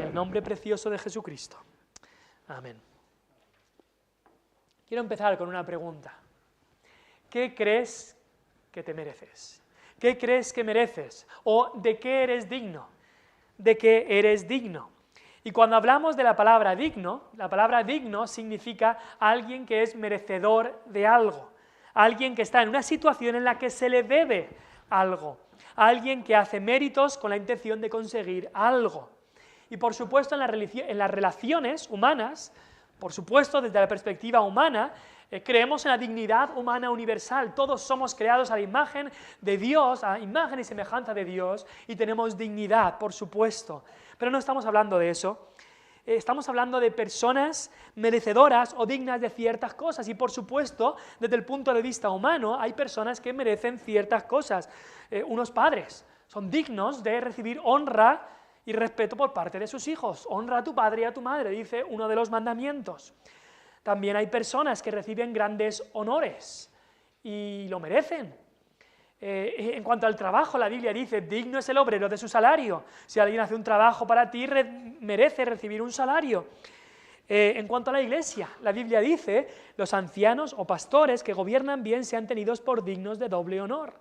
el nombre precioso de Jesucristo. Amén. Quiero empezar con una pregunta. ¿Qué crees que te mereces? ¿Qué crees que mereces? ¿O de qué eres digno? ¿De qué eres digno? Y cuando hablamos de la palabra digno significa alguien que es merecedor de algo, alguien que está en una situación en la que se le debe algo, alguien que hace méritos con la intención de conseguir algo. Y por supuesto en las relaciones humanas, por supuesto desde la perspectiva humana, creemos en la dignidad humana universal. Todos somos creados a la imagen de Dios, a imagen y semejanza de Dios, y tenemos dignidad, por supuesto. Pero no estamos hablando de eso. Estamos hablando de personas merecedoras o dignas de ciertas cosas. Y por supuesto, desde el punto de vista humano, hay personas que merecen ciertas cosas. Unos padres son dignos de recibir honra y respeto por parte de sus hijos. Honra a tu padre y a tu madre, dice uno de los mandamientos. También hay personas que reciben grandes honores y lo merecen. En cuanto al trabajo, la Biblia dice, digno es el obrero de su salario. Si alguien hace un trabajo para ti, merece recibir un salario. En cuanto a la iglesia, la Biblia dice, los ancianos o pastores que gobiernan bien sean tenidos por dignos de doble honor.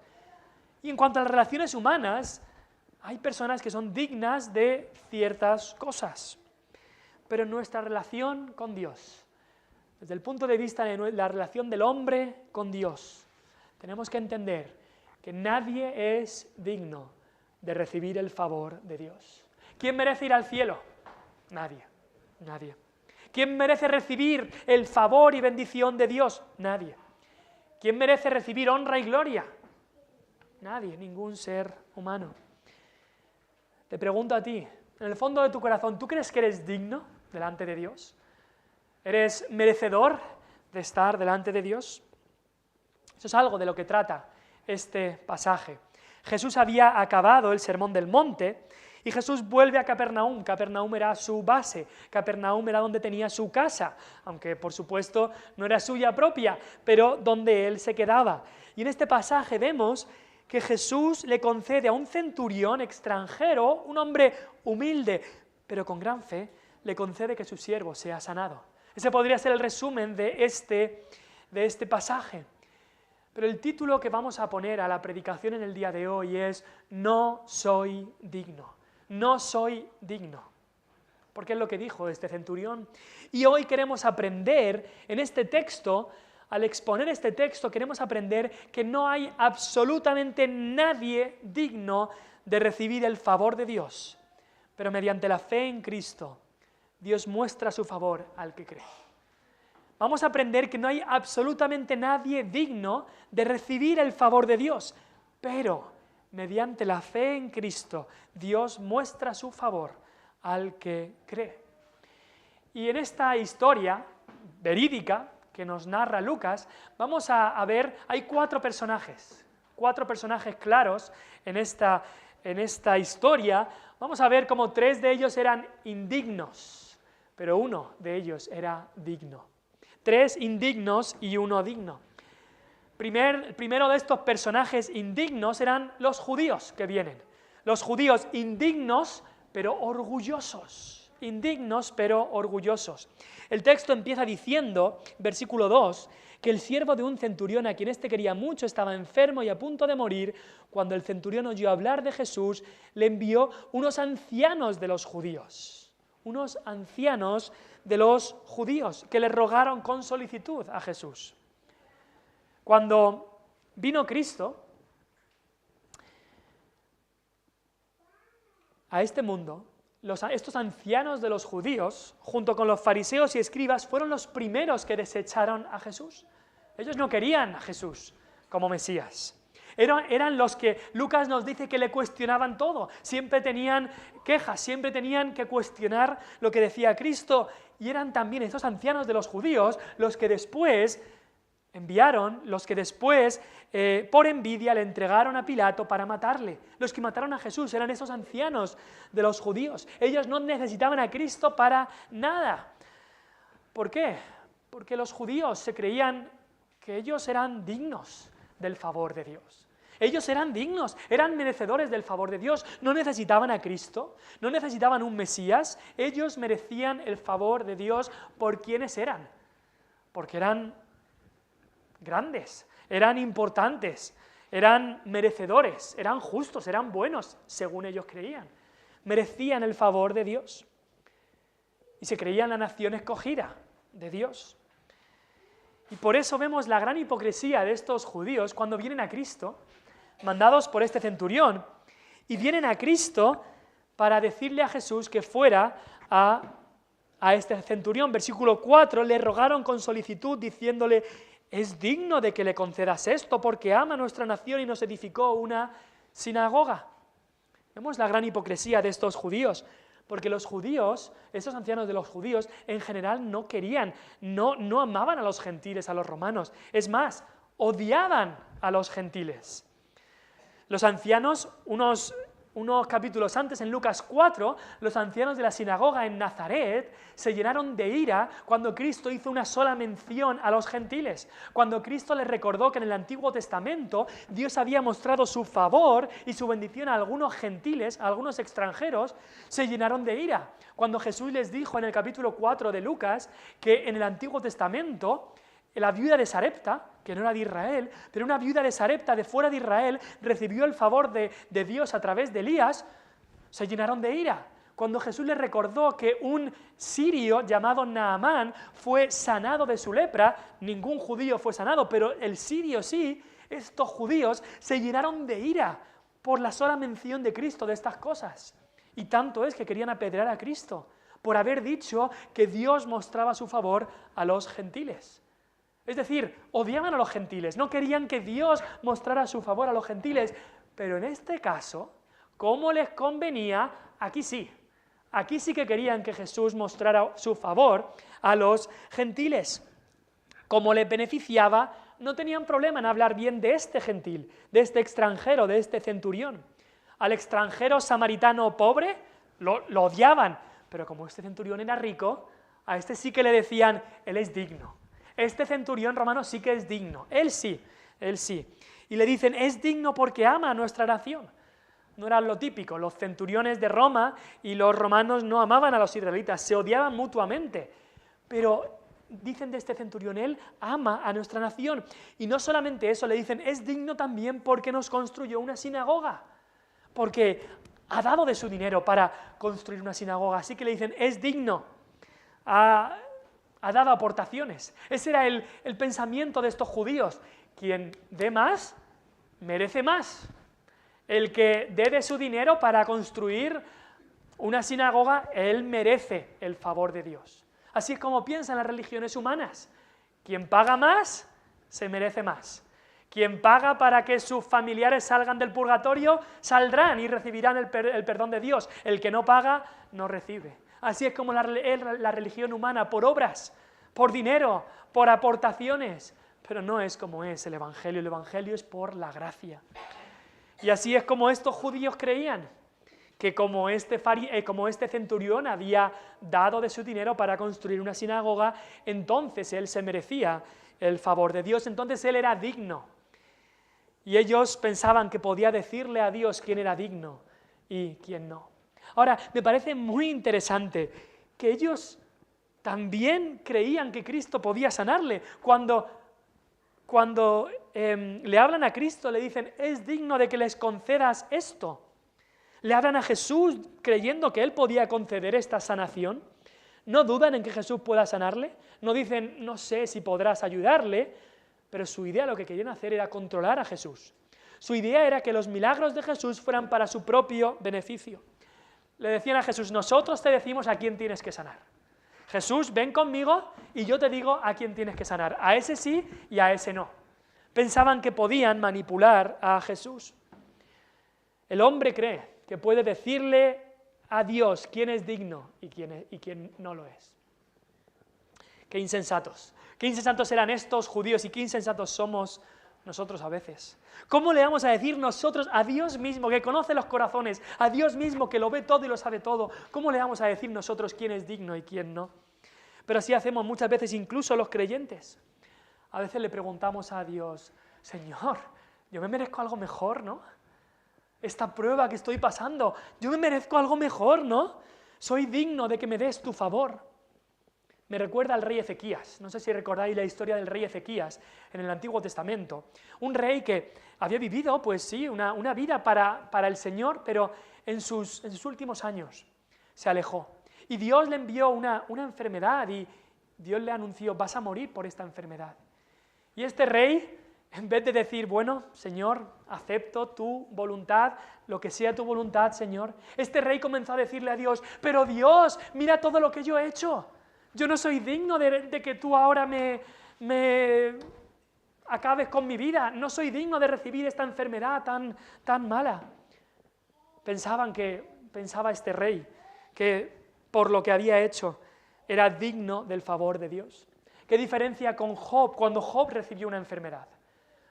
Y en cuanto a las relaciones humanas, hay personas que son dignas de ciertas cosas. Pero nuestra relación con Dios, desde el punto de vista de la relación del hombre con Dios, tenemos que entender que nadie es digno de recibir el favor de Dios. ¿Quién merece ir al cielo? Nadie, nadie. ¿Quién merece recibir el favor y bendición de Dios? Nadie. ¿Quién merece recibir honra y gloria? Nadie, ningún ser humano. Te pregunto a ti, en el fondo de tu corazón, ¿tú crees que eres digno delante de Dios? ¿Eres merecedor de estar delante de Dios? Eso es algo de lo que trata este pasaje. Jesús había acabado el Sermón del Monte y Jesús vuelve a Capernaum. Capernaum era su base, Capernaum era donde tenía su casa, aunque por supuesto no era suya propia, pero donde él se quedaba. Y en este pasaje vemos que Jesús le concede a un centurión extranjero, un hombre humilde, pero con gran fe, le concede que su siervo sea sanado. Ese podría ser el resumen de este pasaje. Pero el título que vamos a poner a la predicación en el día de hoy es No soy digno, no soy digno. Porque es lo que dijo este centurión. Y hoy queremos aprender en este texto, al exponer este texto, queremos aprender que no hay absolutamente nadie digno de recibir el favor de Dios. Pero mediante la fe en Cristo, Dios muestra su favor al que cree. Vamos a aprender que no hay absolutamente nadie digno de recibir el favor de Dios, pero mediante la fe en Cristo, Dios muestra su favor al que cree. Y en esta historia verídica que nos narra Lucas, vamos a ver, hay cuatro personajes claros en esta historia. Vamos a ver cómo tres de ellos eran indignos, pero uno de ellos era digno. Tres indignos y uno digno. El primero de estos personajes indignos eran los judíos que vienen. Los judíos indignos, pero orgullosos. Indignos, pero orgullosos. El texto empieza diciendo, versículo 2, que el siervo de un centurión, a quien éste quería mucho, estaba enfermo y a punto de morir. Cuando el centurión oyó hablar de Jesús, le envió unos ancianos de los judíos. Unos ancianos de los judíos que le rogaron con solicitud a Jesús. Cuando vino Cristo a este mundo, estos ancianos de los judíos, junto con los fariseos y escribas, fueron los primeros que desecharon a Jesús. Ellos no querían a Jesús como Mesías. Eran los que Lucas nos dice que le cuestionaban todo, siempre tenían quejas, siempre tenían que cuestionar lo que decía Cristo, y eran también estos ancianos de los judíos los que después por envidia le entregaron a Pilato para matarle. Los que mataron a Jesús eran esos ancianos de los judíos. Ellos no necesitaban a Cristo para nada. ¿Por qué? Porque los judíos se creían que ellos eran dignos del favor de Dios. Ellos eran dignos, eran merecedores del favor de Dios, no necesitaban a Cristo, no necesitaban un Mesías, ellos merecían el favor de Dios por quienes eran, porque eran grandes, eran importantes, eran merecedores, eran justos, eran buenos, según ellos creían, merecían el favor de Dios y se creían la nación escogida de Dios. Y por eso vemos la gran hipocresía de estos judíos cuando vienen a Cristo, mandados por este centurión, y vienen a Cristo para decirle a Jesús que fuera a este centurión. Versículo 4, le rogaron con solicitud diciéndole: es digno de que le concedas esto, porque ama a nuestra nación y nos edificó una sinagoga. Vemos la gran hipocresía de estos judíos, porque los judíos, estos ancianos de los judíos, en general no querían, no amaban a los gentiles, a los romanos. Es más, odiaban a los gentiles. Los ancianos, unos capítulos antes, en Lucas 4, los ancianos de la sinagoga en Nazaret se llenaron de ira cuando Cristo hizo una sola mención a los gentiles. Cuando Cristo les recordó que en el Antiguo Testamento Dios había mostrado su favor y su bendición a algunos gentiles, a algunos extranjeros, se llenaron de ira. Cuando Jesús les dijo en el capítulo 4 de Lucas que en el Antiguo Testamento la viuda de Sarepta, que no era de Israel, pero una viuda de Sarepta de fuera de Israel recibió el favor de Dios a través de Elías, se llenaron de ira. Cuando Jesús les recordó que un sirio llamado Naamán fue sanado de su lepra, ningún judío fue sanado, pero el sirio sí, estos judíos se llenaron de ira por la sola mención de Cristo de estas cosas. Y tanto es que querían apedrear a Cristo por haber dicho que Dios mostraba su favor a los gentiles. Es decir, odiaban a los gentiles, no querían que Dios mostrara su favor a los gentiles, pero en este caso, como les convenía, aquí sí que querían que Jesús mostrara su favor a los gentiles. Como les beneficiaba, no tenían problema en hablar bien de este gentil, de este extranjero, de este centurión. Al extranjero samaritano pobre lo odiaban, pero como este centurión era rico, a este sí que le decían: él es digno. Este centurión romano sí que es digno, él sí. Y le dicen: es digno porque ama a nuestra nación. No era lo típico, los centuriones de Roma y los romanos no amaban a los israelitas, se odiaban mutuamente. Pero dicen de este centurión: él ama a nuestra nación. Y no solamente eso, le dicen: es digno también porque nos construyó una sinagoga, porque ha dado de su dinero para construir una sinagoga. Así que le dicen: es digno. Ha dado aportaciones. Ese era el pensamiento de estos judíos. Quien dé más, merece más. El que dé de su dinero para construir una sinagoga, él merece el favor de Dios. Así es como piensan las religiones humanas. Quien paga más, se merece más. Quien paga para que sus familiares salgan del purgatorio, saldrán y recibirán el perdón de Dios. El que no paga, no recibe. Así es como la religión humana, por obras, por dinero, por aportaciones, pero no es como es el Evangelio es por la gracia. Y así es como estos judíos creían, que como este centurión había dado de su dinero para construir una sinagoga, entonces él se merecía el favor de Dios, entonces él era digno. Y ellos pensaban que podía decirle a Dios quién era digno y quién no. Ahora, me parece muy interesante que ellos también creían que Cristo podía sanarle. Cuando le hablan a Cristo, le dicen: es digno de que les concedas esto. Le hablan a Jesús creyendo que Él podía conceder esta sanación. No dudan en que Jesús pueda sanarle. No dicen: no sé si podrás ayudarle. Pero su idea, lo que querían hacer, era controlar a Jesús. Su idea era que los milagros de Jesús fueran para su propio beneficio. Le decían a Jesús: nosotros te decimos a quién tienes que sanar. Jesús, ven conmigo y yo te digo a quién tienes que sanar. A ese sí y a ese no. Pensaban que podían manipular a Jesús. El hombre cree que puede decirle a Dios quién es digno y quién no lo es. Qué insensatos. Qué insensatos eran estos judíos y qué insensatos somos nosotros a veces. ¿Cómo le vamos a decir nosotros a Dios mismo, que conoce los corazones, a Dios mismo, que lo ve todo y lo sabe todo? ¿Cómo le vamos a decir nosotros quién es digno y quién no? Pero así hacemos muchas veces, incluso los creyentes. A veces le preguntamos a Dios: Señor, yo me merezco algo mejor, ¿no? Esta prueba que estoy pasando, yo me merezco algo mejor, ¿no? Soy digno de que me des tu favor. Me recuerda al rey Ezequías. No sé si recordáis la historia del rey Ezequías en el Antiguo Testamento. Un rey que había vivido, pues sí, una vida para el Señor, pero en sus últimos años se alejó. Y Dios le envió una enfermedad y Dios le anunció, vas a morir por esta enfermedad. Y este rey, en vez de decir, bueno, Señor, acepto tu voluntad, lo que sea tu voluntad, Señor, este rey comenzó a decirle a Dios, pero Dios, mira todo lo que yo he hecho. Yo no soy digno de que tú ahora me acabes con mi vida. No soy digno de recibir esta enfermedad tan mala. Pensaba este rey que por lo que había hecho era digno del favor de Dios. ¿Qué diferencia con Job cuando Job recibió una enfermedad?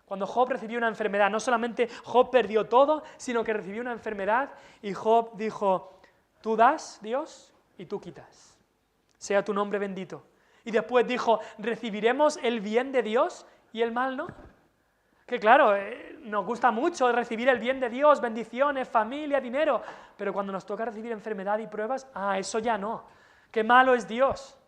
Cuando Job recibió una enfermedad, no solamente Job perdió todo, sino que recibió una enfermedad y Job dijo, tú das, Dios, y tú quitas. Sea tu nombre bendito. Y después dijo, ¿recibiremos el bien de Dios y el mal no? Que claro, nos gusta mucho recibir el bien de Dios, bendiciones, familia, dinero, pero cuando nos toca recibir enfermedad y pruebas, eso ya no. Qué malo es Dios.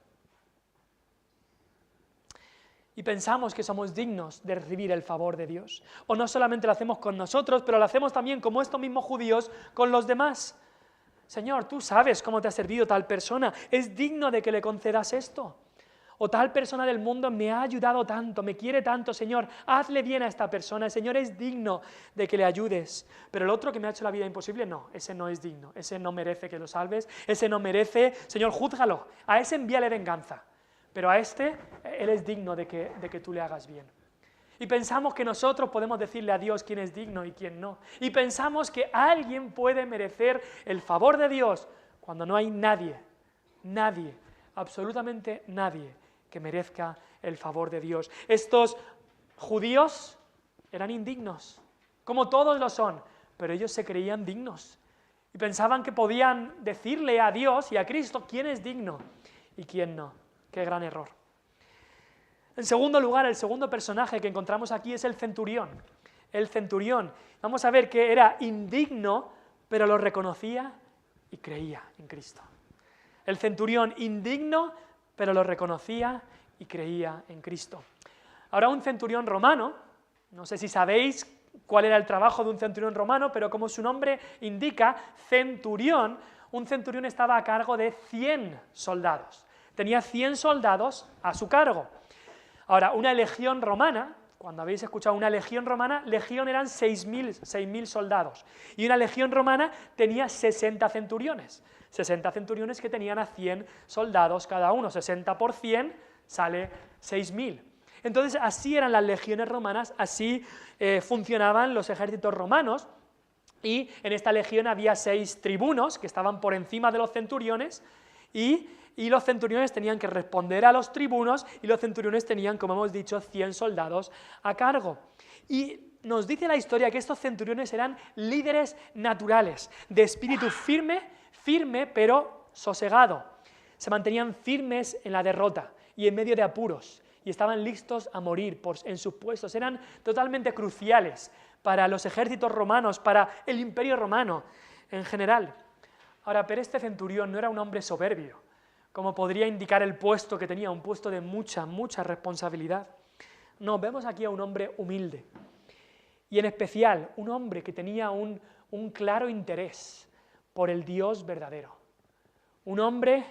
Y pensamos que somos dignos de recibir el favor de Dios. O no solamente lo hacemos con nosotros, pero lo hacemos también como estos mismos judíos con los demás. Señor, tú sabes cómo te ha servido tal persona, es digno de que le concedas esto. O tal persona del mundo me ha ayudado tanto, me quiere tanto, Señor, hazle bien a esta persona, el Señor es digno de que le ayudes. Pero el otro que me ha hecho la vida imposible, no, ese no es digno, ese no merece que lo salves, ese no merece, Señor, júzgalo, a ese envíale venganza. Pero a este, él es digno de que tú le hagas bien. Y pensamos que nosotros podemos decirle a Dios quién es digno y quién no. Y pensamos que alguien puede merecer el favor de Dios cuando no hay nadie, absolutamente nadie que merezca el favor de Dios. Estos judíos eran indignos, como todos lo son, pero ellos se creían dignos. Y pensaban que podían decirle a Dios y a Cristo quién es digno y quién no. Qué gran error. En segundo lugar, el segundo personaje que encontramos aquí es el centurión. El centurión, vamos a ver que era indigno, pero lo reconocía y creía en Cristo. El centurión indigno, pero lo reconocía y creía en Cristo. Ahora un centurión romano, no sé si sabéis cuál era el trabajo de un centurión romano, pero como su nombre indica, centurión, un centurión estaba a cargo de 100 soldados. Tenía 100 soldados a su cargo. Ahora, una legión romana, cuando habéis escuchado una legión romana, legión eran 6.000 soldados. Y una legión romana tenía 60 centuriones. 60 centuriones que tenían a 100 soldados cada uno. 60 por 100 sale 6.000. Entonces, así eran las legiones romanas, así funcionaban los ejércitos romanos. Y en esta legión había 6 tribunos que estaban por encima de los centuriones y los centuriones tenían que responder a los tribunos y los centuriones tenían, como hemos dicho, 100 soldados a cargo. Y nos dice la historia que estos centuriones eran líderes naturales, de espíritu firme pero sosegado. Se mantenían firmes en la derrota y en medio de apuros y estaban listos a morir en sus puestos. Eran totalmente cruciales para los ejércitos romanos, para el imperio romano en general. Ahora, pero este centurión no era un hombre soberbio, como podría indicar el puesto que tenía, un puesto de mucha responsabilidad. No, vemos aquí a un hombre humilde, y en especial un hombre que tenía un claro interés por el Dios verdadero. Un hombre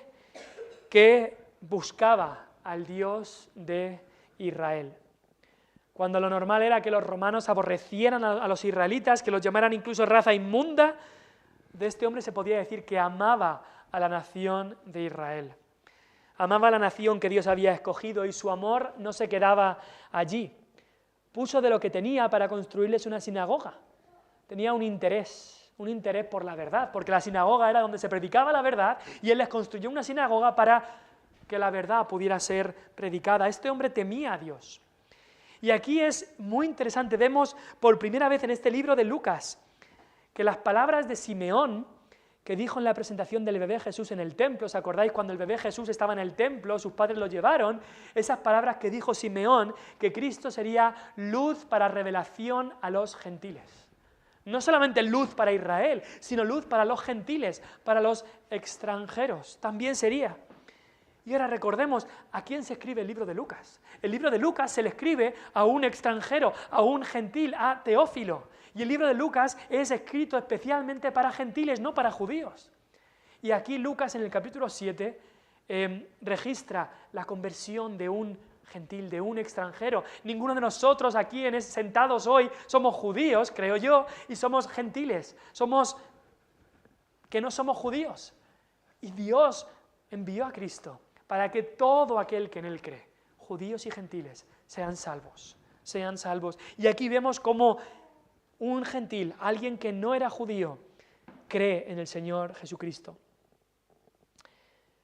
que buscaba al Dios de Israel. Cuando lo normal era que los romanos aborrecieran a los israelitas, que los llamaran incluso raza inmunda, de este hombre se podía decir que amaba a la nación de Israel. Amaba a la nación que Dios había escogido y su amor no se quedaba allí. Puso de lo que tenía para construirles una sinagoga. Tenía un interés por la verdad, porque la sinagoga era donde se predicaba la verdad y él les construyó una sinagoga para que la verdad pudiera ser predicada. Este hombre temía a Dios. Y aquí es muy interesante, vemos por primera vez en este libro de Lucas que las palabras de Simeón, que dijo en la presentación del bebé Jesús en el templo. ¿Os acordáis cuando el bebé Jesús estaba en el templo, sus padres lo llevaron? Esas palabras que dijo Simeón, que Cristo sería luz para revelación a los gentiles. No solamente luz para Israel, sino luz para los gentiles, para los extranjeros. También sería. Y ahora recordemos a quién se escribe el libro de Lucas. El libro de Lucas se le escribe a un extranjero, a un gentil, a Teófilo. Y el libro de Lucas es escrito especialmente para gentiles, no para judíos. Y aquí Lucas en el capítulo 7 registra la conversión de un gentil, de un extranjero. Ninguno de nosotros aquí sentados hoy somos judíos, creo yo, y somos gentiles. Que no somos judíos. Y Dios envió a Cristo para que todo aquel que en Él cree, judíos y gentiles, sean salvos. Y aquí vemos cómo un gentil, alguien que no era judío, cree en el Señor Jesucristo.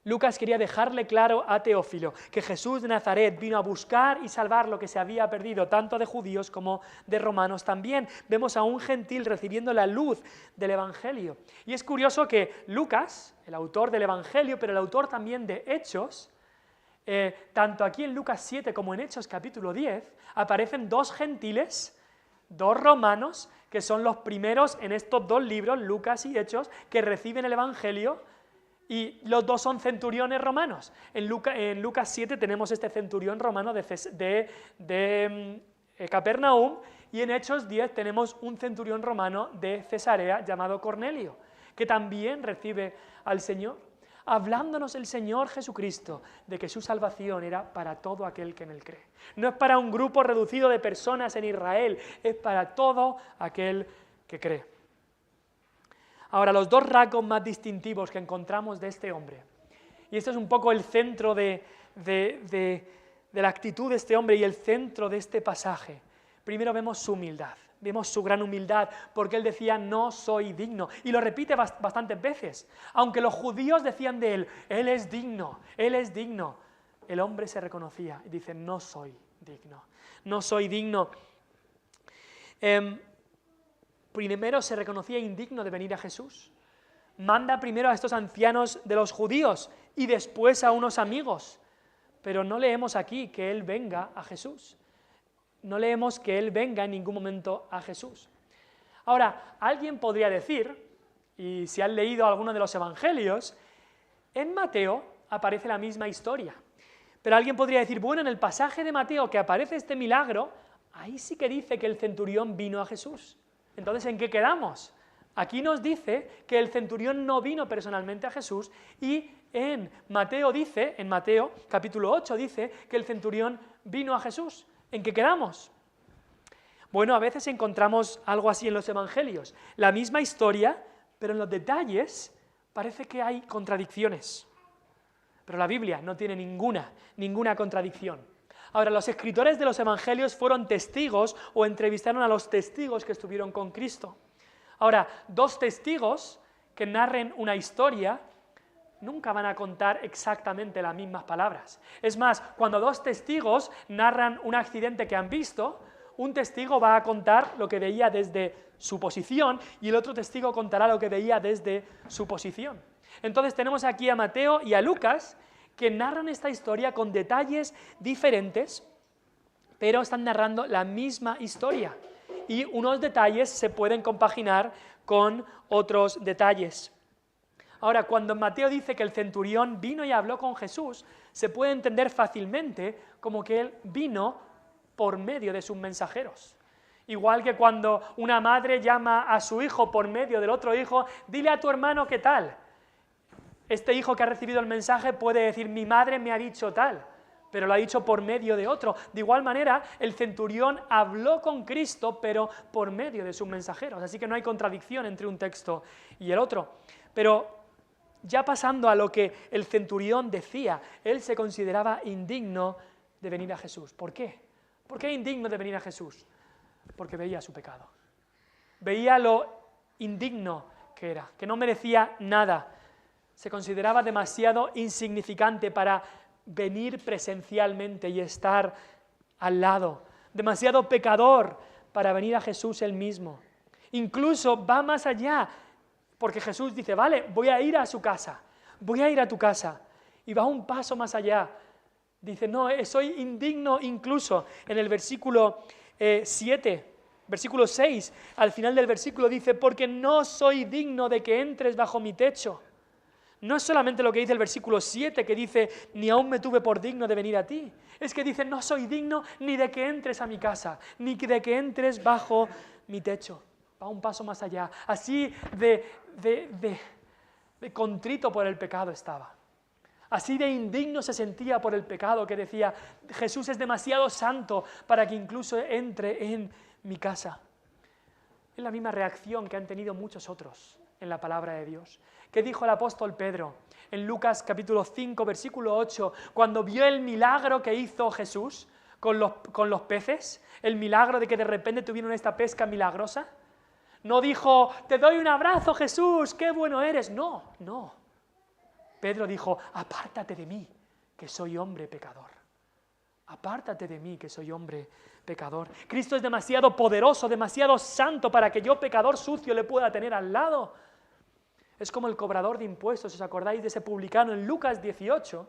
Lucas quería dejarle claro a Teófilo que Jesús de Nazaret vino a buscar y salvar lo que se había perdido, tanto de judíos como de romanos también. Vemos a un gentil recibiendo la luz del Evangelio. Y es curioso que Lucas, el autor del Evangelio, pero el autor también de Hechos, tanto aquí en Lucas 7 como en Hechos capítulo 10, aparecen dos gentiles, dos romanos, que son los primeros en estos dos libros, Lucas y Hechos, que reciben el Evangelio. Y los dos son centuriones romanos. En Lucas 7 tenemos este centurión romano de Capernaum, y en Hechos 10 tenemos un centurión romano de Cesarea llamado Cornelio, que también recibe al Señor, hablándonos el Señor Jesucristo de que su salvación era para todo aquel que en Él cree. No es para un grupo reducido de personas en Israel, es para todo aquel que cree. Ahora, los dos rasgos más distintivos que encontramos de este hombre, y esto es un poco el centro de la actitud de este hombre y el centro de este pasaje. Primero vemos su humildad, vemos su gran humildad, porque él decía, no soy digno, y lo repite bastantes veces. Aunque los judíos decían de él, él es digno, el hombre se reconocía y dice, no soy digno. Primero se reconocía indigno de venir a Jesús. Manda primero a estos ancianos de los judíos y después a unos amigos. Pero no leemos aquí que Él venga a Jesús. No leemos que Él venga en ningún momento a Jesús. Ahora, alguien podría decir, y si han leído alguno de los evangelios, en Mateo aparece la misma historia. Pero alguien podría decir, bueno, en el pasaje de Mateo que aparece este milagro, ahí sí que dice que el centurión vino a Jesús. Entonces, ¿en qué quedamos? Aquí nos dice que el centurión no vino personalmente a Jesús, y en Mateo capítulo 8 dice que el centurión vino a Jesús. ¿En qué quedamos? Bueno, a veces encontramos algo así en los evangelios. La misma historia, pero en los detalles parece que hay contradicciones. Pero la Biblia no tiene ninguna contradicción. Ahora, los escritores de los evangelios fueron testigos o entrevistaron a los testigos que estuvieron con Cristo. Ahora, dos testigos que narren una historia nunca van a contar exactamente las mismas palabras. Es más, cuando dos testigos narran un accidente que han visto, un testigo va a contar lo que veía desde su posición y el otro testigo contará lo que veía desde su posición. Entonces tenemos aquí a Mateo y a Lucas, que narran esta historia con detalles diferentes, pero están narrando la misma historia. Y unos detalles se pueden compaginar con otros detalles. Ahora, cuando Mateo dice que el centurión vino y habló con Jesús, se puede entender fácilmente como que él vino por medio de sus mensajeros. Igual que cuando una madre llama a su hijo por medio del otro hijo, dile a tu hermano qué tal. Este hijo que ha recibido el mensaje puede decir, mi madre me ha dicho tal, pero lo ha dicho por medio de otro. De igual manera, el centurión habló con Cristo, pero por medio de sus mensajeros. Así que no hay contradicción entre un texto y el otro. Pero ya pasando a lo que el centurión decía, él se consideraba indigno de venir a Jesús. ¿Por qué? ¿Por qué indigno de venir a Jesús? Porque veía su pecado. Veía lo indigno que era, que no merecía nada. Se consideraba demasiado insignificante para venir presencialmente y estar al lado. Demasiado pecador para venir a Jesús él mismo. Incluso va más allá. Porque Jesús dice, vale, voy a ir a su casa, voy a ir a tu casa. Y va un paso más allá. Dice, no, soy indigno incluso. En el versículo 7, versículo 6, al final del versículo dice, porque no soy digno de que entres bajo mi techo. No es solamente lo que dice el versículo 7, que dice, ni aún me tuve por digno de venir a ti. Es que dice, no soy digno ni de que entres a mi casa, ni de que entres bajo mi techo. Va un paso más allá. Así de contrito por el pecado estaba. Así de indigno se sentía por el pecado, que decía, Jesús es demasiado santo para que incluso entre en mi casa. Es la misma reacción que han tenido muchos otros en la palabra de Dios. ¿Qué dijo el apóstol Pedro en Lucas capítulo 5, versículo 8, cuando vio el milagro que hizo Jesús con los peces? El milagro de que de repente tuvieron esta pesca milagrosa. No dijo, te doy un abrazo, Jesús, qué bueno eres. No, no. Pedro dijo, apártate de mí, que soy hombre pecador. Apártate de mí, que soy hombre pecador. Cristo es demasiado poderoso, demasiado santo para que yo, pecador sucio, le pueda tener al lado. Es como el cobrador de impuestos, ¿os acordáis de ese publicano en Lucas 18?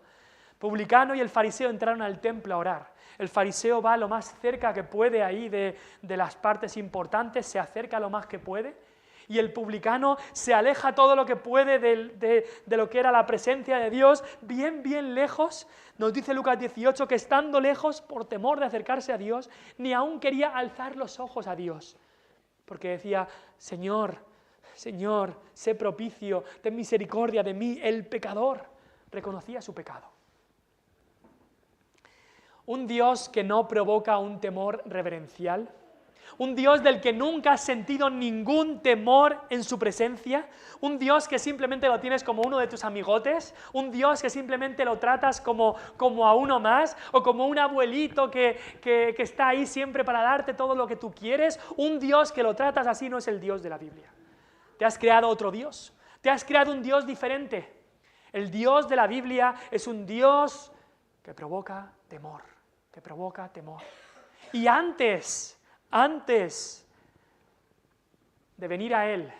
Publicano y el fariseo entraron al templo a orar. El fariseo va lo más cerca que puede ahí de las partes importantes, se acerca lo más que puede, y el publicano se aleja todo lo que puede de lo que era la presencia de Dios, bien, bien lejos. Nos dice Lucas 18 que estando lejos, por temor de acercarse a Dios, ni aún quería alzar los ojos a Dios, porque decía, Señor, Señor, sé propicio, ten misericordia de mí, el pecador. Reconocía su pecado. Un Dios que no provoca un temor reverencial, un Dios del que nunca has sentido ningún temor en su presencia, un Dios que simplemente lo tienes como uno de tus amigotes, un Dios que simplemente lo tratas como a uno más, o como un abuelito que está ahí siempre para darte todo lo que tú quieres. Un Dios que lo tratas así no es el Dios de la Biblia. Te has creado otro Dios, te has creado un Dios diferente. El Dios de la Biblia es un Dios que provoca temor, que provoca temor. Y antes de venir a Él,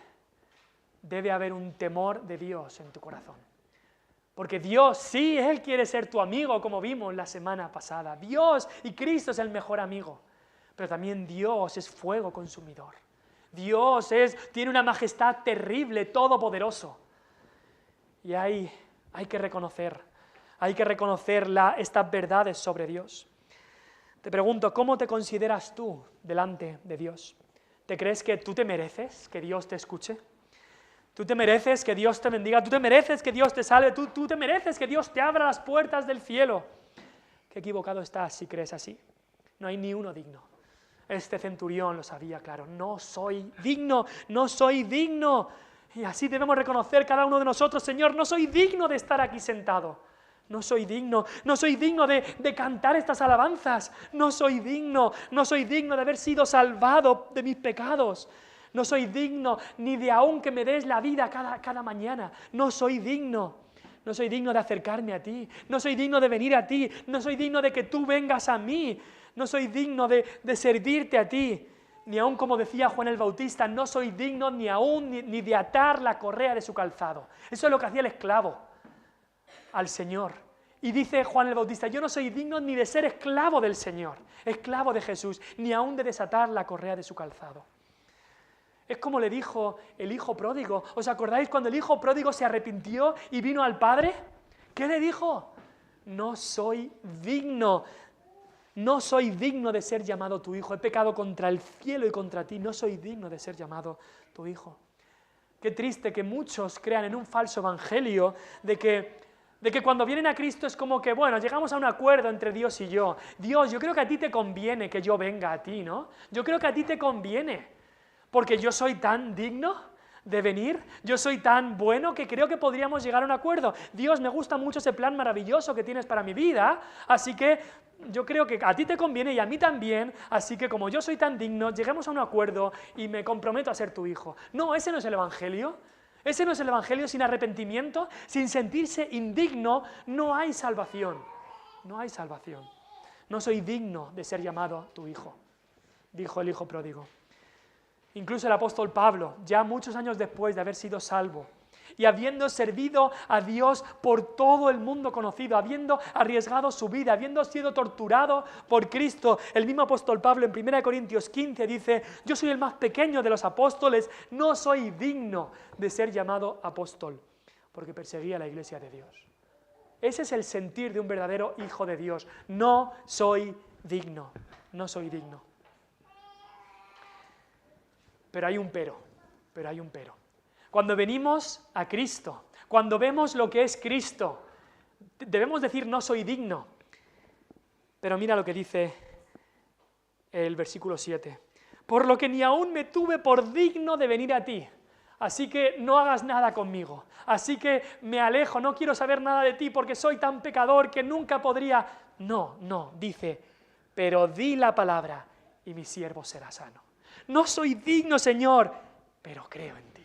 debe haber un temor de Dios en tu corazón. Porque Dios, sí, Él quiere ser tu amigo, como vimos la semana pasada. Dios y Cristo es el mejor amigo. Pero también Dios es fuego consumidor. Dios tiene una majestad terrible, todopoderoso. Y hay que reconocer estas verdades sobre Dios. Te pregunto, ¿cómo te consideras tú delante de Dios? ¿Te crees que tú te mereces que Dios te escuche? ¿Tú te mereces que Dios te bendiga? ¿Tú te mereces que Dios te salve? ¿Tú te mereces que Dios te abra las puertas del cielo? Qué equivocado estás si crees así. No hay ni uno digno. Este centurión lo sabía, claro. No soy digno, no soy digno. Y así debemos reconocer cada uno de nosotros, Señor, no soy digno de estar aquí sentado. No soy digno de cantar estas alabanzas. No soy digno de haber sido salvado de mis pecados. No soy digno ni de aún que me des la vida cada mañana. No soy digno de acercarme a ti. No soy digno de venir a ti. No soy digno de que tú vengas a mí. No soy digno de servirte a ti. Ni aún, como decía Juan el Bautista, no soy digno ni aún ni de atar la correa de su calzado. Eso es lo que hacía el esclavo al Señor. Y dice Juan el Bautista, yo no soy digno ni de ser esclavo del Señor, esclavo de Jesús, ni aún de desatar la correa de su calzado. Es como le dijo el hijo pródigo. ¿Os acordáis cuando el hijo pródigo se arrepintió y vino al Padre? ¿Qué le dijo? No soy digno de ser llamado tu hijo. He pecado contra el cielo y contra ti. No soy digno de ser llamado tu hijo. Qué triste que muchos crean en un falso evangelio de que cuando vienen a Cristo es como que, bueno, llegamos a un acuerdo entre Dios y yo. Dios, yo creo que a ti te conviene que yo venga a ti, ¿no? Yo creo que a ti te conviene, porque yo soy tan digno de venir, yo soy tan bueno que creo que podríamos llegar a un acuerdo. Dios, me gusta mucho ese plan maravilloso que tienes para mi vida, así que yo creo que a ti te conviene y a mí también, así que como yo soy tan digno, lleguemos a un acuerdo y me comprometo a ser tu hijo. No, ese no es el evangelio. Ese no es el evangelio. Sin arrepentimiento, sin sentirse indigno, no hay salvación. No hay salvación. No soy digno de ser llamado tu hijo, dijo el hijo pródigo. Incluso el apóstol Pablo, ya muchos años después de haber sido salvo, y habiendo servido a Dios por todo el mundo conocido, habiendo arriesgado su vida, habiendo sido torturado por Cristo, el mismo apóstol Pablo en 1 Corintios 15 dice: yo soy el más pequeño de los apóstoles, no soy digno de ser llamado apóstol, porque perseguía a la iglesia de Dios. Ese es el sentir de un verdadero hijo de Dios: no soy digno, no soy digno. Pero hay un pero. Cuando venimos a Cristo, cuando vemos lo que es Cristo, debemos decir no soy digno. Pero mira lo que dice el versículo 7. Por lo que ni aún me tuve por digno de venir a ti. Así que no hagas nada conmigo. Así que me alejo, no quiero saber nada de ti porque soy tan pecador que nunca podría. No, dice, pero di la palabra y mi siervo será sano. No soy digno, Señor, pero creo en ti.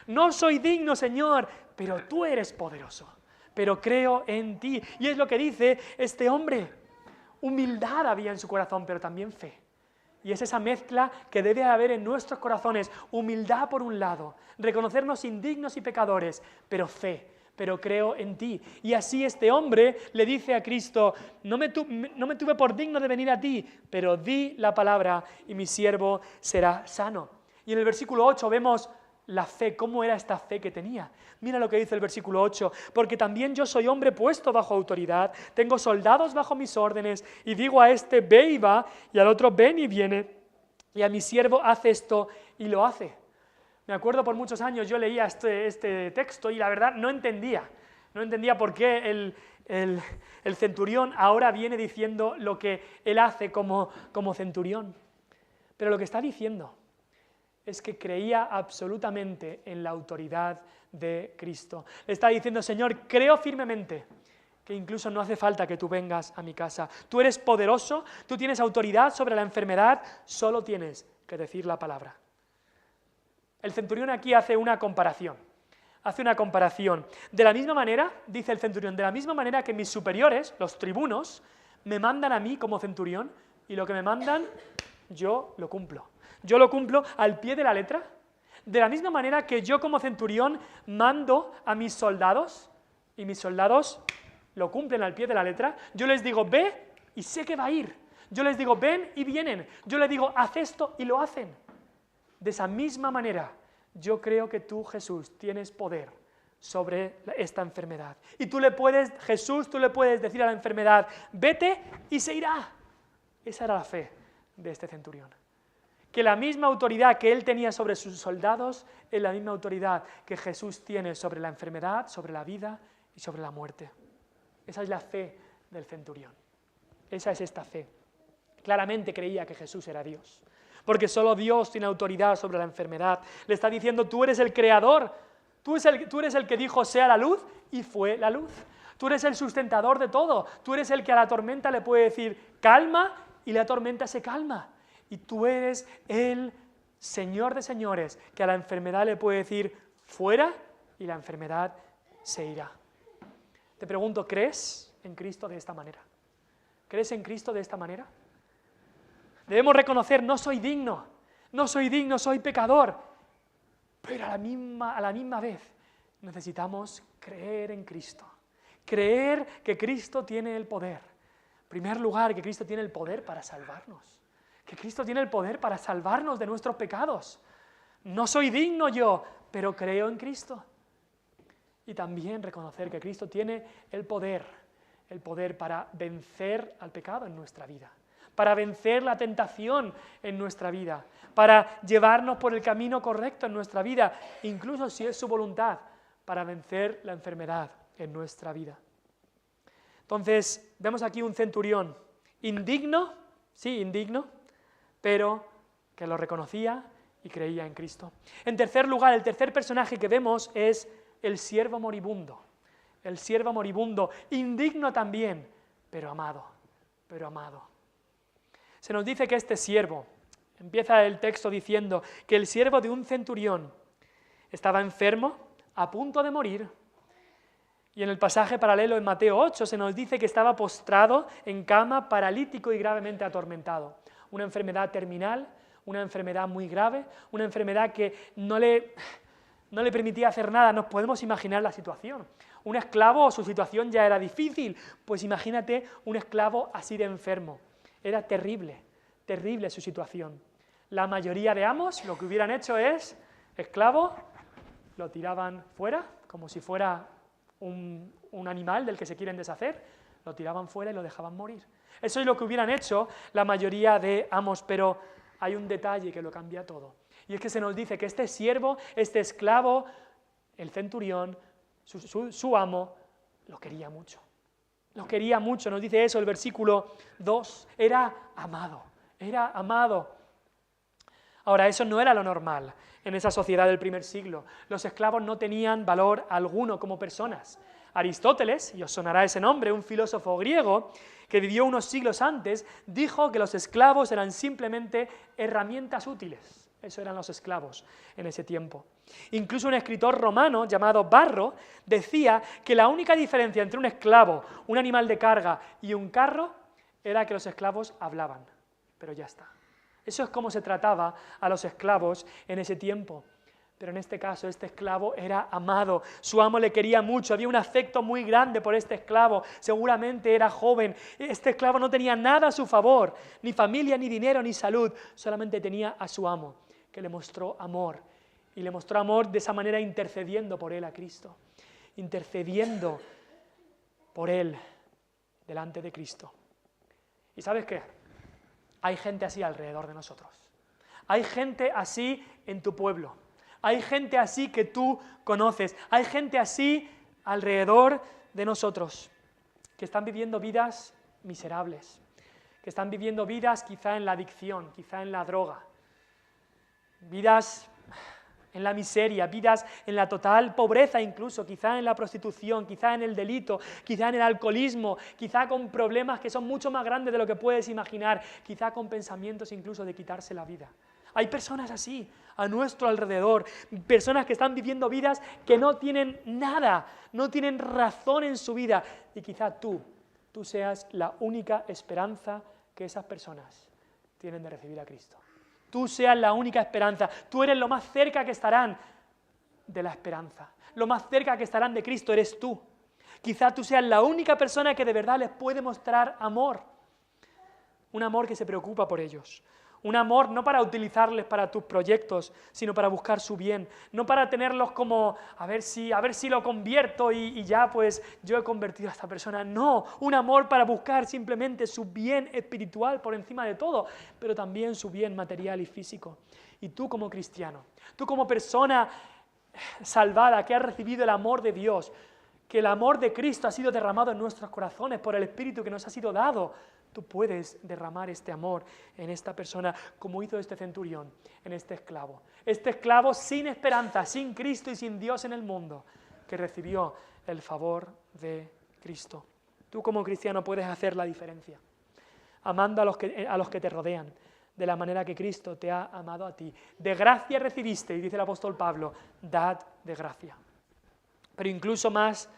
No soy digno, Señor, pero tú eres poderoso, pero creo en ti. Y es lo que dice este hombre. Humildad había en su corazón, pero también fe. Y es esa mezcla que debe haber en nuestros corazones. Humildad por un lado, reconocernos indignos y pecadores, pero fe, pero creo en ti. Y así este hombre le dice a Cristo: no me tuve por digno de venir a ti, pero di la palabra y mi siervo será sano. Y en el versículo 8 vemos la fe, cómo era esta fe que tenía. Mira lo que dice el versículo 8: porque también yo soy hombre puesto bajo autoridad, tengo soldados bajo mis órdenes, y digo a este ve y va, y al otro ven y viene, y a mi siervo hace esto y lo hace. Me acuerdo por muchos años yo leía este texto y la verdad no entendía por qué el centurión ahora viene diciendo lo que él hace como centurión. Pero lo que está diciendo es que creía absolutamente en la autoridad de Cristo. Le está diciendo: Señor, creo firmemente que incluso no hace falta que tú vengas a mi casa. Tú eres poderoso, tú tienes autoridad sobre la enfermedad, solo tienes que decir la palabra. El centurión aquí hace una comparación. De la misma manera, dice el centurión, de la misma manera que mis superiores, los tribunos, me mandan a mí como centurión, y lo que me mandan, yo lo cumplo. Yo lo cumplo al pie de la letra. De la misma manera que yo como centurión mando a mis soldados, y mis soldados lo cumplen al pie de la letra. Yo les digo, ve, y sé que va a ir. Yo les digo, ven, y vienen. Yo les digo, haz esto, y lo hacen. De esa misma manera, yo creo que tú, Jesús, tienes poder sobre esta enfermedad. Y Jesús, tú le puedes decir a la enfermedad, vete, y se irá. Esa era la fe de este centurión. Que la misma autoridad que él tenía sobre sus soldados es la misma autoridad que Jesús tiene sobre la enfermedad, sobre la vida y sobre la muerte. Esa es la fe del centurión. Esa es esta fe. Claramente creía que Jesús era Dios, porque solo Dios tiene autoridad sobre la enfermedad. Le está diciendo, tú eres el creador, tú eres el que dijo sea la luz y fue la luz. Tú eres el sustentador de todo, tú eres el que a la tormenta le puede decir calma y la tormenta se calma. Y tú eres el Señor de señores, que a la enfermedad le puede decir fuera y la enfermedad se irá. Te pregunto, ¿crees en Cristo de esta manera? ¿Crees en Cristo de esta manera? Debemos reconocer, no soy digno, soy pecador, pero a la misma vez necesitamos creer en Cristo, creer que Cristo tiene el poder. En primer lugar, que Cristo tiene el poder para salvarnos, que Cristo tiene el poder para salvarnos de nuestros pecados. No soy digno yo, pero creo en Cristo. Y también reconocer que Cristo tiene el poder para vencer al pecado en nuestra vida, para vencer la tentación en nuestra vida, para llevarnos por el camino correcto en nuestra vida, incluso si es su voluntad, para vencer la enfermedad en nuestra vida. Entonces, vemos aquí un centurión indigno, sí, indigno, pero que lo reconocía y creía en Cristo. En tercer lugar, el tercer personaje que vemos es el siervo moribundo. El siervo moribundo, indigno también, pero amado, pero amado. Se nos dice que este siervo, empieza el texto diciendo que el siervo de un centurión estaba enfermo, a punto de morir, y en el pasaje paralelo en Mateo 8 se nos dice que estaba postrado en cama, paralítico y gravemente atormentado. Una enfermedad terminal, una enfermedad muy grave, una enfermedad que no le permitía hacer nada. Nos podemos imaginar la situación. Un esclavo, su situación ya era difícil, pues imagínate un esclavo así de enfermo. Era terrible, terrible su situación. La mayoría de amos lo que hubieran hecho es, esclavo, lo tiraban fuera, como si fuera un animal del que se quieren deshacer, lo tiraban fuera y lo dejaban morir. Eso es lo que hubieran hecho la mayoría de amos, pero hay un detalle que lo cambia todo. Y es que se nos dice que este siervo, este esclavo, el centurión, su amo, lo quería mucho. Lo quería mucho, nos dice eso el versículo 2. Era amado, era amado. Ahora, eso no era lo normal en esa sociedad del primer siglo. Los esclavos no tenían valor alguno como personas. Aristóteles, y os sonará ese nombre, un filósofo griego que vivió unos siglos antes, dijo que los esclavos eran simplemente herramientas útiles. Eso eran los esclavos en ese tiempo. Incluso un escritor romano llamado Varro decía que la única diferencia entre un esclavo, un animal de carga y un carro era que los esclavos hablaban. Pero ya está. Eso es como se trataba a los esclavos en ese tiempo. Pero en este caso, este esclavo era amado, su amo le quería mucho, había un afecto muy grande por este esclavo, seguramente era joven, este esclavo no tenía nada a su favor, ni familia, ni dinero, ni salud, solamente tenía a su amo, que le mostró amor, y le mostró amor de esa manera intercediendo por él a Cristo, intercediendo por él delante de Cristo. ¿Y sabes qué? Hay gente así alrededor de nosotros, hay gente así en tu pueblo. Hay gente así que tú conoces, hay gente así alrededor de nosotros, que están viviendo vidas miserables, que están viviendo vidas quizá en la adicción, quizá en la droga, vidas en la miseria, vidas en la total pobreza incluso, quizá en la prostitución, quizá en el delito, quizá en el alcoholismo, quizá con problemas que son mucho más grandes de lo que puedes imaginar, quizá con pensamientos incluso de quitarse la vida. Hay personas así a nuestro alrededor, personas que están viviendo vidas que no tienen nada, no tienen razón en su vida. Y quizá tú seas la única esperanza que esas personas tienen de recibir a Cristo. Tú seas la única esperanza, tú eres lo más cerca que estarán de la esperanza, lo más cerca que estarán de Cristo eres tú. Quizá tú seas la única persona que de verdad les puede mostrar amor, un amor que se preocupa por ellos. Un amor no para utilizarles para tus proyectos, sino para buscar su bien. No para tenerlos como, a ver si lo convierto y ya pues yo he convertido a esta persona. No, un amor para buscar simplemente su bien espiritual por encima de todo, pero también su bien material y físico. Y tú como cristiano, tú como persona salvada que ha recibido el amor de Dios, que el amor de Cristo ha sido derramado en nuestros corazones por el Espíritu que nos ha sido dado, tú puedes derramar este amor en esta persona como hizo este centurión, en este esclavo. Este esclavo sin esperanza, sin Cristo y sin Dios en el mundo, que recibió el favor de Cristo. Tú como cristiano puedes hacer la diferencia, amando a los que te rodean, de la manera que Cristo te ha amado a ti. De gracia recibiste, y dice el apóstol Pablo, dad de gracia. Pero incluso más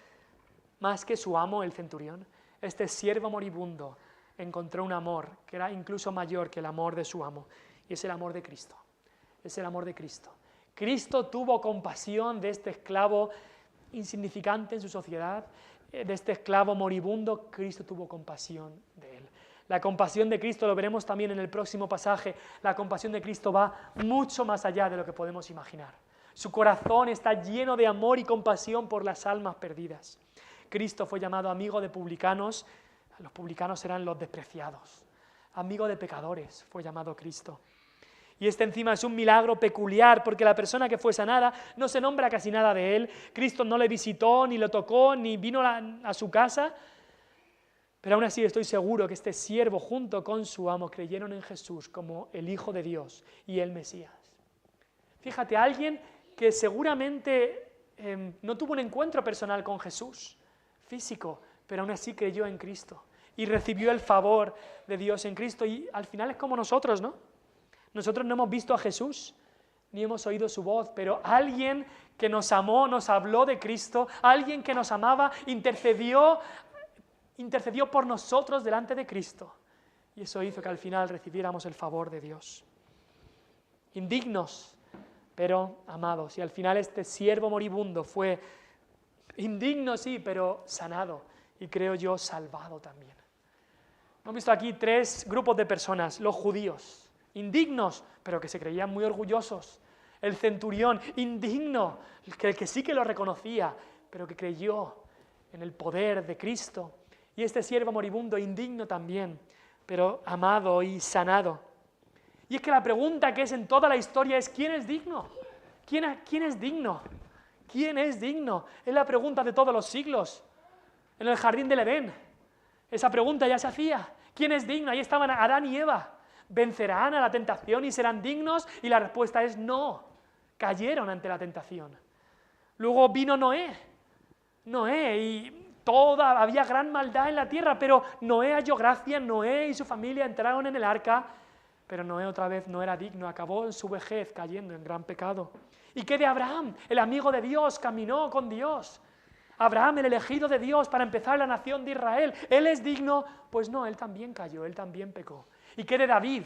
que su amo, el centurión, este siervo moribundo, encontró un amor que era incluso mayor que el amor de su amo, y es el amor de Cristo, es el amor de Cristo. Cristo tuvo compasión de este esclavo insignificante en su sociedad, de este esclavo moribundo. Cristo tuvo compasión de él. La compasión de Cristo, lo veremos también en el próximo pasaje, la compasión de Cristo va mucho más allá de lo que podemos imaginar. Su corazón está lleno de amor y compasión por las almas perdidas. Cristo fue llamado amigo de publicanos. Los publicanos eran los despreciados. Amigo de pecadores fue llamado Cristo. Y este encima es un milagro peculiar porque la persona que fue sanada no se nombra casi nada de él. Cristo no le visitó, ni lo tocó, ni vino a su casa. Pero aún así estoy seguro que este siervo junto con su amo creyeron en Jesús como el Hijo de Dios y el Mesías. Fíjate, alguien que seguramente no tuvo un encuentro personal con Jesús, físico, pero aún así creyó en Cristo y recibió el favor de Dios en Cristo. Y al final es como nosotros, ¿no? Nosotros no hemos visto a Jesús, ni hemos oído su voz, pero alguien que nos amó, nos habló de Cristo, alguien que nos amaba, intercedió por nosotros delante de Cristo. Y eso hizo que al final recibiéramos el favor de Dios. indignos, pero amados. Y al final este siervo moribundo fue indigno, sí, pero sanado, y creo yo, salvado también. Hemos visto aquí 3 grupos de personas: los judíos, indignos, pero que se creían muy orgullosos; el centurión, indigno, el que sí que lo reconocía, pero que creyó en el poder de Cristo; y este siervo moribundo, indigno también, pero amado y sanado. Y es que la pregunta que es en toda la historia es: ¿quién es digno? ¿Quién es digno? ¿Quién es digno? Es la pregunta de todos los siglos. En el jardín del Edén, esa pregunta ya se hacía: ¿quién es digno? Ahí estaban Adán y Eva. ¿Vencerán a la tentación y serán dignos? Y la respuesta es no. Cayeron ante la tentación. Luego vino Noé, y había gran maldad en la tierra, pero Noé halló gracia. Noé y su familia entraron en el arca, pero Noé otra vez no era digno, acabó en su vejez cayendo en gran pecado. ¿Y qué de Abraham? El amigo de Dios, caminó con Dios. Abraham, el elegido de Dios para empezar la nación de Israel. ¿Él es digno? Pues no, él también cayó, él también pecó. ¿Y qué de David?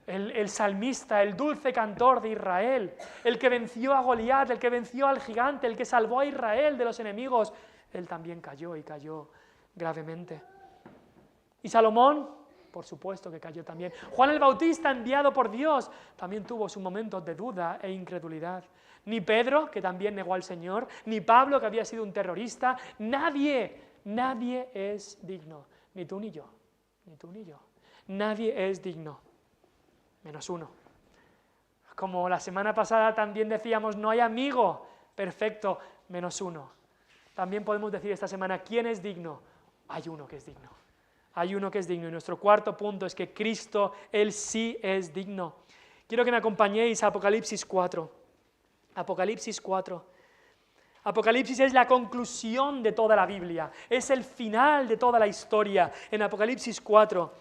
El salmista, el dulce cantor de Israel, el que venció a Goliat, el que venció al gigante, el que salvó a Israel de los enemigos. Él también cayó, y cayó gravemente. ¿Y Salomón? Por supuesto que cayó también. Juan el Bautista, enviado por Dios, también tuvo sus momentos de duda e incredulidad. Ni Pedro, que también negó al Señor, ni Pablo, que había sido un terrorista. Nadie es digno. Ni tú ni yo. Nadie es digno. Menos uno. Como la semana pasada también decíamos, no hay amigo perfecto, menos uno. También podemos decir esta semana, ¿quién es digno? Hay uno que es digno. Hay uno que es digno. Y nuestro cuarto punto es que Cristo, Él sí es digno. Quiero que me acompañéis a Apocalipsis 4. Apocalipsis 4. Apocalipsis es la conclusión de toda la Biblia. Es el final de toda la historia. En Apocalipsis 4.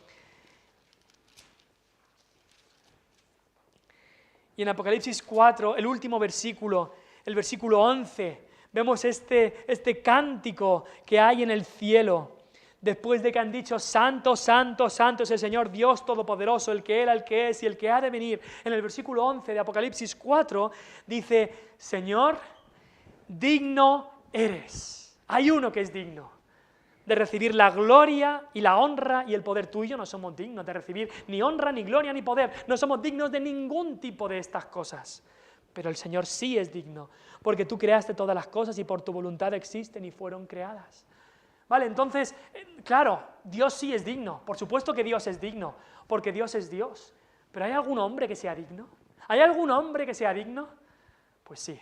Y en Apocalipsis 4, el último versículo, el versículo 11, vemos este cántico que hay en el cielo. Después de que han dicho, santo, santo, santo es el Señor Dios Todopoderoso, el que era, el que es y el que ha de venir. En el versículo 11 de Apocalipsis 4 dice, Señor, digno eres. Hay uno que es digno de recibir la gloria y la honra y el poder. Tú y yo no somos dignos de recibir ni honra, ni gloria, ni poder. No somos dignos de ningún tipo de estas cosas. Pero el Señor sí es digno, porque tú creaste todas las cosas y por tu voluntad existen y fueron creadas. Vale, entonces, claro, Dios sí es digno. Por supuesto que Dios es digno, porque Dios es Dios. ¿Pero hay algún hombre que sea digno? ¿Hay algún hombre que sea digno? Pues sí,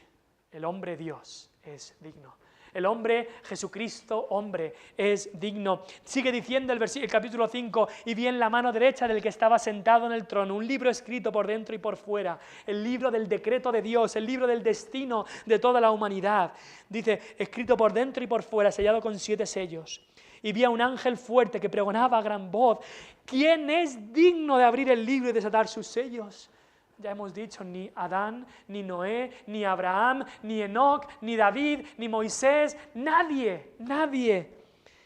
el hombre Dios es digno. El hombre, Jesucristo, hombre, es digno. Sigue diciendo el capítulo 5, y vi en la mano derecha del que estaba sentado en el trono un libro escrito por dentro y por fuera, el libro del decreto de Dios, el libro del destino de toda la humanidad. Dice, escrito por dentro y por fuera, sellado con 7 sellos. Y vi a un ángel fuerte que pregonaba a gran voz, ¿quién es digno de abrir el libro y desatar sus sellos? Ya hemos dicho, ni Adán, ni Noé, ni Abraham, ni Enoc, ni David, ni Moisés, nadie.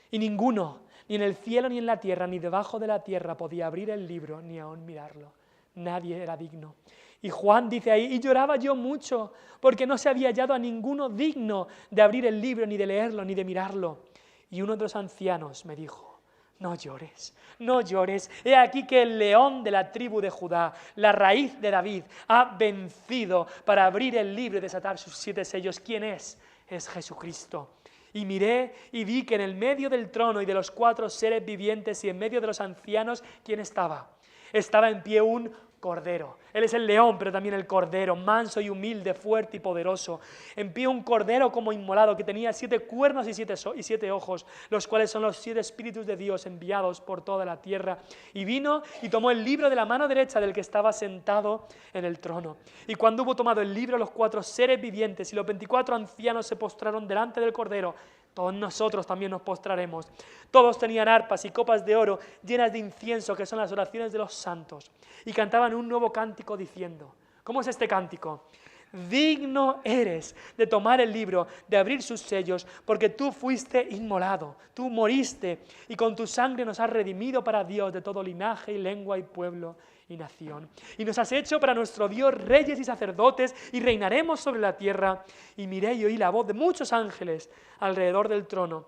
Y ninguno, ni en el cielo ni en la tierra, ni debajo de la tierra podía abrir el libro, ni aún mirarlo. Nadie era digno. Y Juan dice ahí, y lloraba yo mucho, porque no se había hallado a ninguno digno de abrir el libro, ni de leerlo, ni de mirarlo. Y uno de los ancianos me dijo, no llores, no llores. He aquí que el león de la tribu de Judá, la raíz de David, ha vencido para abrir el libro y desatar sus 7 sellos. ¿Quién es? Es Jesucristo. Y miré y vi que en el medio del trono y de los 4 seres vivientes y en medio de los ancianos, ¿quién estaba? Estaba en pie un cordero. Él es el león, pero también el cordero, manso y humilde, fuerte y poderoso. En pie un cordero como inmolado, que tenía 7 cuernos y 7 ojos, los cuales son los 7 espíritus de Dios enviados por toda la tierra. Y vino y tomó el libro de la mano derecha del que estaba sentado en el trono. Y cuando hubo tomado el libro, los 4 seres vivientes y los 24 ancianos se postraron delante del cordero. Todos nosotros también nos postraremos. Todos tenían arpas y copas de oro llenas de incienso, que son las oraciones de los santos. Y cantaban un nuevo cántico diciendo, ¿cómo es este cántico? digno eres de tomar el libro, de abrir sus sellos, porque tú fuiste inmolado, tú moriste, y con tu sangre nos has redimido para Dios de todo linaje y lengua y pueblo y nación. Y nos has hecho para nuestro Dios reyes y sacerdotes, y reinaremos sobre la tierra. Y miré y oí la voz de muchos ángeles alrededor del trono,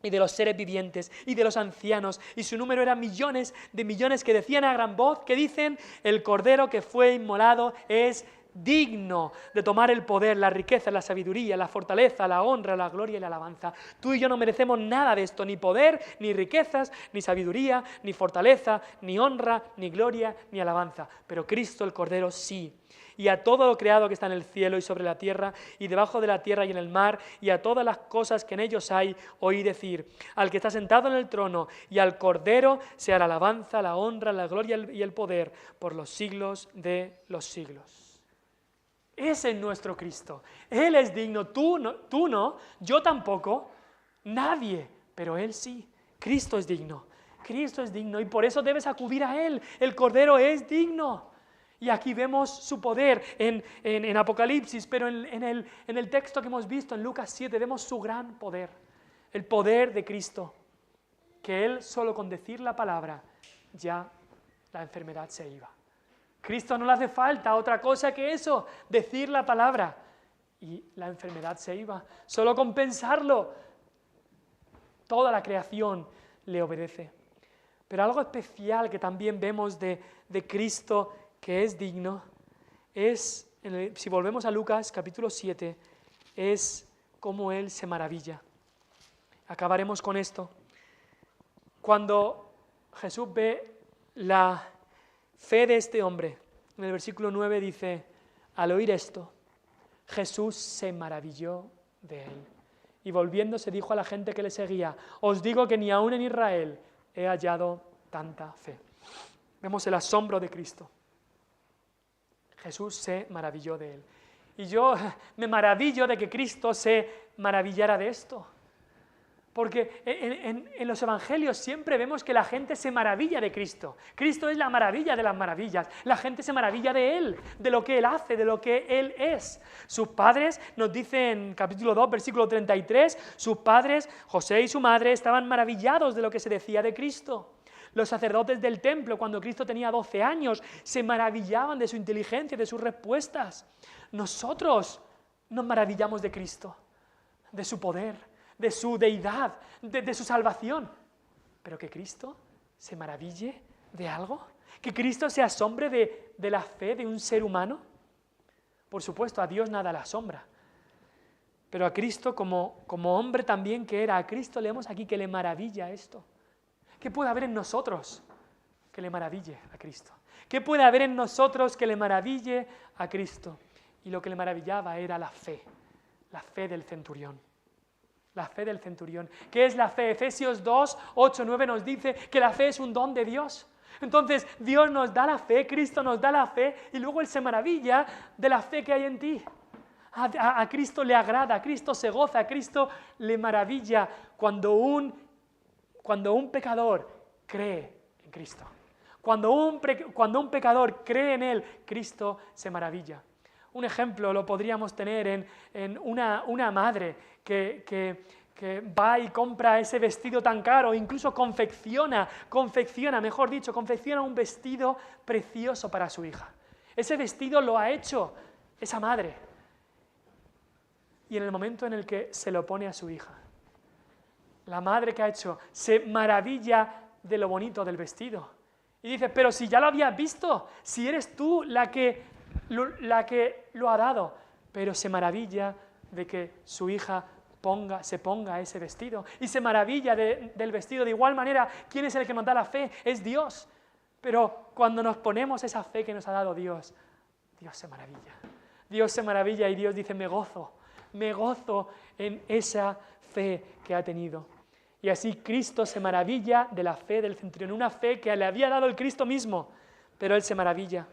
y de los seres vivientes, y de los ancianos, y su número era millones de millones, que decían a gran voz, que dicen: el Cordero que fue inmolado es digno de tomar el poder, la riqueza, la sabiduría, la fortaleza, la honra, la gloria y la alabanza. Tú y yo no merecemos nada de esto, ni poder, ni riquezas, ni sabiduría, ni fortaleza, ni honra, ni gloria, ni alabanza. Pero Cristo el Cordero sí. Y a todo lo creado que está en el cielo y sobre la tierra, y debajo de la tierra y en el mar, y a todas las cosas que en ellos hay, oí decir: al que está sentado en el trono y al Cordero sea la alabanza, la honra, la gloria y el poder por los siglos de los siglos. Ese es nuestro Cristo. Él es digno, tú no, yo tampoco, nadie, pero Él sí. Cristo es digno, Cristo es digno, y por eso debes acudir a Él. El Cordero es digno. Y aquí vemos su poder en Apocalipsis, pero en el texto que hemos visto en Lucas 7 vemos su gran poder, el poder de Cristo, que Él solo con decir la palabra ya la enfermedad se iba. Cristo no le hace falta otra cosa que eso, decir la palabra, y la enfermedad se iba. Solo con pensarlo, toda la creación le obedece. Pero algo especial que también vemos de Cristo, que es digno, es, si volvemos a Lucas capítulo 7, es cómo Él se maravilla. Acabaremos con esto. Cuando Jesús ve la fe de este hombre, en el versículo 9 dice: al oír esto, Jesús se maravilló de él. Y volviéndose dijo a la gente que le seguía: os digo que ni aún en Israel he hallado tanta fe. Vemos el asombro de Cristo. Jesús se maravilló de él. Y yo me maravillo de que Cristo se maravillara de esto. Porque en los evangelios siempre vemos que la gente se maravilla de Cristo. Cristo es la maravilla de las maravillas. La gente se maravilla de Él, de lo que Él hace, de lo que Él es. Sus padres, nos dice en capítulo 2, versículo 33, sus padres, José y su madre, estaban maravillados de lo que se decía de Cristo. Los sacerdotes del templo, cuando Cristo tenía 12 años, se maravillaban de su inteligencia, de sus respuestas. Nosotros nos maravillamos de Cristo, de su poder, de su deidad, de su salvación. Pero que Cristo se maraville de algo, que Cristo se asombre de la fe de un ser humano. Por supuesto, a Dios nada le asombra. Pero a Cristo, como hombre también que era, a Cristo leemos aquí que le maravilla esto. ¿Qué puede haber en nosotros que le maraville a Cristo? ¿Qué puede haber en nosotros que le maraville a Cristo? Y lo que le maravillaba era la fe del centurión. La fe del centurión. ¿Qué es la fe? Efesios 2, 8, 9 nos dice que la fe es un don de Dios. Entonces Dios nos da la fe, Cristo nos da la fe, y luego Él se maravilla de la fe que hay en ti. A Cristo le agrada, a Cristo se goza, a Cristo le maravilla cuando un pecador cree en Cristo. Cuando un pecador cree en Él, Cristo se maravilla. Un ejemplo lo podríamos tener en una madre que va y compra ese vestido tan caro, incluso confecciona un vestido precioso para su hija. Ese vestido lo ha hecho esa madre. Y en el momento en el que se lo pone a su hija, la madre que ha hecho se maravilla de lo bonito del vestido. Y dice: pero si ya lo habías visto, si eres tú la que lo ha dado. Pero se maravilla de que su hija se ponga ese vestido. Y se maravilla del vestido. De igual manera, ¿quién es el que nos da la fe? Es Dios. Pero cuando nos ponemos esa fe que nos ha dado Dios, Dios se maravilla. Dios se maravilla y Dios dice: me gozo en esa fe que ha tenido. Y así Cristo se maravilla de la fe del centurión, una fe que le había dado el Cristo mismo, pero Él se maravilla.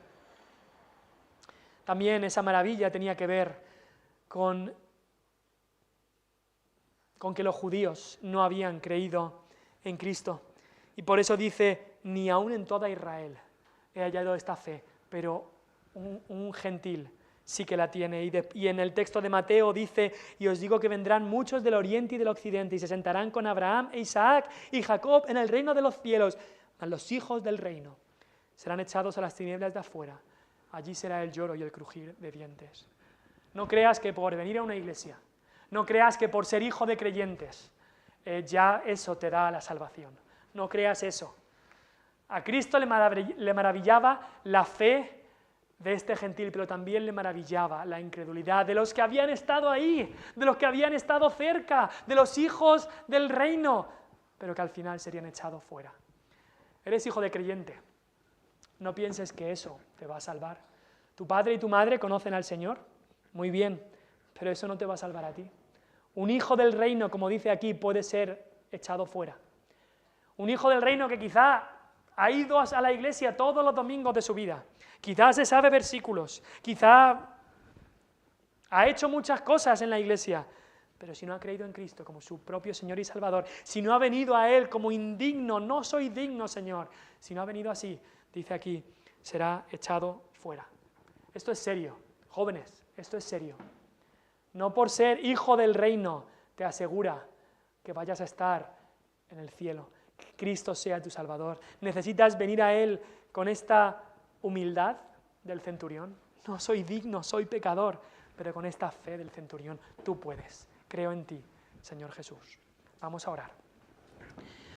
También esa maravilla tenía que ver con que los judíos no habían creído en Cristo. Y por eso dice: ni aún en toda Israel he hallado esta fe, pero un gentil sí que la tiene. Y en el texto de Mateo dice, y os digo que vendrán muchos del oriente y del occidente y se sentarán con Abraham e Isaac y Jacob en el reino de los cielos. Mas los hijos del reino serán echados a las tinieblas de afuera. Allí será el lloro y el crujir de dientes. No creas que por venir a una iglesia, no creas que por ser hijo de creyentes, ya eso te da la salvación. No creas eso. A Cristo le maravillaba la fe de este gentil, pero también le maravillaba la incredulidad de los que habían estado ahí, de los que habían estado cerca, de los hijos del reino, pero que al final serían echados fuera. Eres hijo de creyente. No pienses que eso te va a salvar. Tu padre y tu madre conocen al Señor, muy bien, pero eso no te va a salvar a ti. Un hijo del reino, como dice aquí, puede ser echado fuera. Un hijo del reino que quizá ha ido a la iglesia todos los domingos de su vida, quizás se sabe versículos, quizá ha hecho muchas cosas en la iglesia, pero si no ha creído en Cristo como su propio Señor y Salvador, si no ha venido a Él como indigno, no soy digno, Señor, si no ha venido así, dice aquí, será echado fuera. Esto es serio, jóvenes, esto es serio. No por ser hijo del reino te asegura que vayas a estar en el cielo, que Cristo sea tu Salvador. Necesitas venir a Él con esta humildad del centurión. No soy digno, soy pecador, pero con esta fe del centurión tú puedes. Creo en ti, Señor Jesús. Vamos a orar.